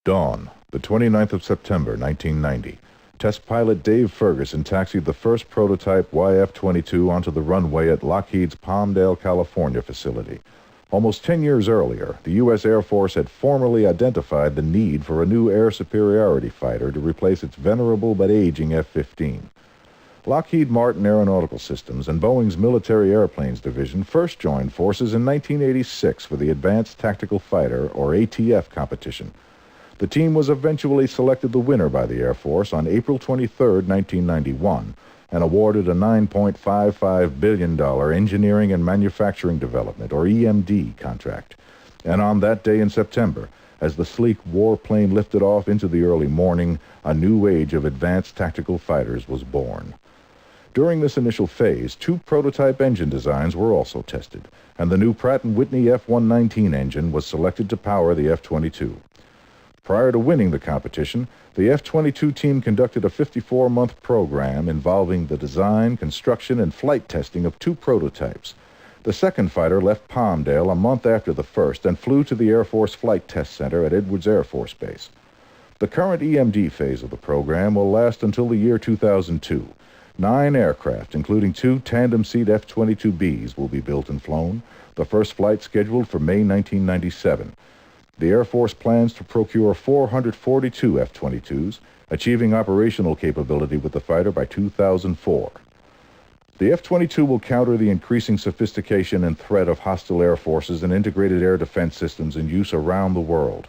Dawn, the 29th of September, 1990. Test pilot Dave Ferguson taxied the first prototype YF-22 onto the runway at Lockheed's Palmdale, California facility. Almost 10 years earlier, the U.S. Air Force had formally identified the need for a new air superiority fighter to replace its venerable but aging F-15. Lockheed Martin Aeronautical Systems and Boeing's Military Airplanes Division first joined forces in 1986 for the Advanced Tactical Fighter, or ATF, competition. The team was eventually selected the winner by the Air Force on April 23, 1991, and awarded a $9.55 billion Engineering and Manufacturing Development, or EMD, contract. And on that day in September, as the sleek warplane lifted off into the early morning, a new age of advanced tactical fighters was born. During this initial phase, 2 prototype engine designs were also tested, and the new Pratt & Whitney F-119 engine was selected to power the F-22. Prior to winning the competition, the F-22 team conducted a 54-month program involving the design, construction, and flight testing of 2 prototypes. The second fighter left Palmdale a month after the first and flew to the Air Force Flight Test Center at Edwards Air Force Base. The current EMD phase of the program will last until the year 2002. 9 aircraft, including 2 tandem-seat F-22Bs, will be built and flown, the first flight scheduled for May 1997. The Air Force plans to procure 442 F-22s, achieving operational capability with the fighter by 2004. The F-22 will counter the increasing sophistication and threat of hostile air forces and integrated air defense systems in use around the world.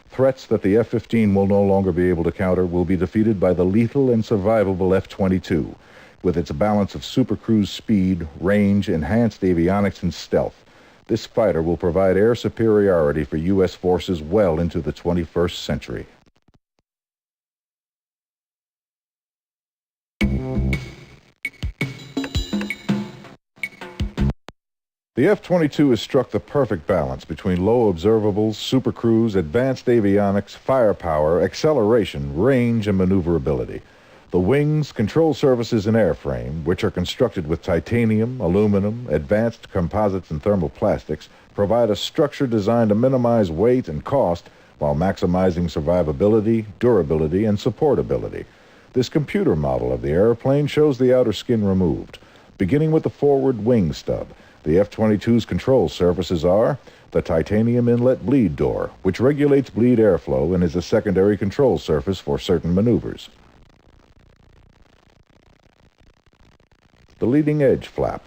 Threats that the F-15 will no longer be able to counter will be defeated by the lethal and survivable F-22, with its balance of supercruise speed, range, enhanced avionics, and stealth. This fighter will provide air superiority for U.S. forces well into the 21st century. The F-22 has struck the perfect balance between low observables, supercruise, advanced avionics, firepower, acceleration, range, and maneuverability. The wings, control surfaces, and airframe, which are constructed with titanium, aluminum, advanced composites, and thermoplastics, provide a structure designed to minimize weight and cost while maximizing survivability, durability, and supportability. This computer model of the airplane shows the outer skin removed. Beginning with the forward wing stub, the F-22's control surfaces are the titanium inlet bleed door, which regulates bleed airflow and is a secondary control surface for certain maneuvers. The leading edge flap,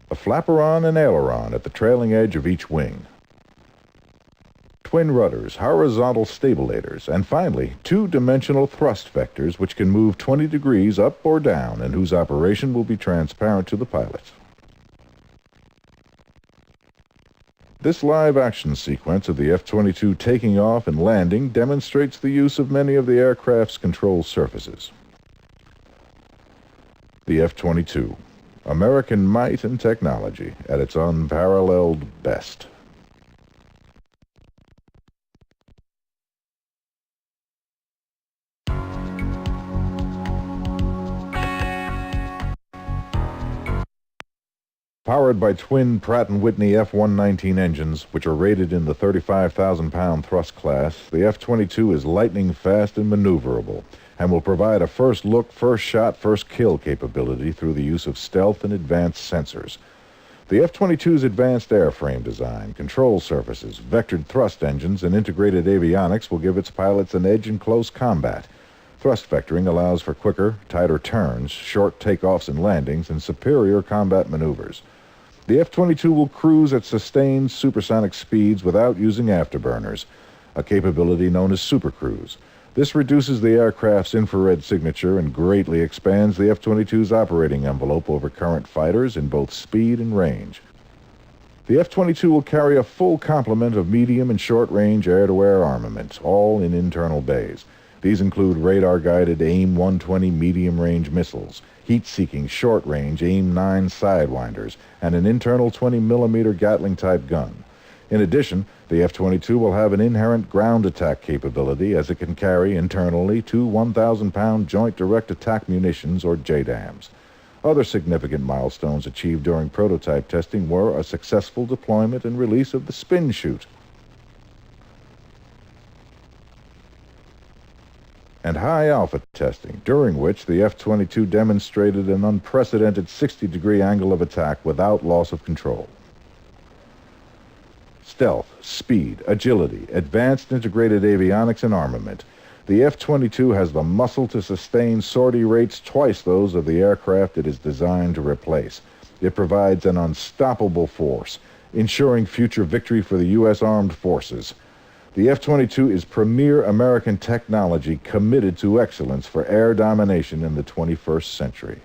a flaperon and aileron at the trailing edge of each wing, twin rudders, horizontal stabilators, and finally, 2-dimensional thrust vectors which can move 20 degrees up or down and whose operation will be transparent to the pilots. This live-action sequence of the F-22 taking off and landing demonstrates the use of many of the aircraft's control surfaces. The F-22, American might and technology at its unparalleled best. Powered by twin Pratt & Whitney F-119 engines, which are rated in the 35,000-pound thrust class, the F-22 is lightning fast and maneuverable, and will provide a first-look, first-shot, first-kill capability through the use of stealth and advanced sensors. The F-22's advanced airframe design, control surfaces, vectored thrust engines, and integrated avionics will give its pilots an edge in close combat. Thrust vectoring allows for quicker, tighter turns, short takeoffs and landings, and superior combat maneuvers. The F-22 will cruise at sustained supersonic speeds without using afterburners, a capability known as supercruise. This reduces the aircraft's infrared signature and greatly expands the F-22's operating envelope over current fighters in both speed and range. The F-22 will carry a full complement of medium and short-range air-to-air armament, all in internal bays. These include radar-guided AIM-120 medium-range missiles, heat-seeking short-range AIM-9 sidewinders, and an internal 20mm Gatling-type gun. In addition, the F-22 will have an inherent ground attack capability as it can carry internally 2 1,000-pound Joint Direct Attack Munitions, or JDAMs. Other significant milestones achieved during prototype testing were a successful deployment and release of the spin chute, and high alpha testing, during which the F-22 demonstrated an unprecedented 60-degree angle of attack without loss of control. Stealth, speed, agility, advanced integrated avionics, and armament. The F-22 has the muscle to sustain sortie rates twice those of the aircraft it is designed to replace. It provides an unstoppable force, ensuring future victory for the U.S. Armed Forces. The F-22 is premier American technology committed to excellence for air domination in the 21st century.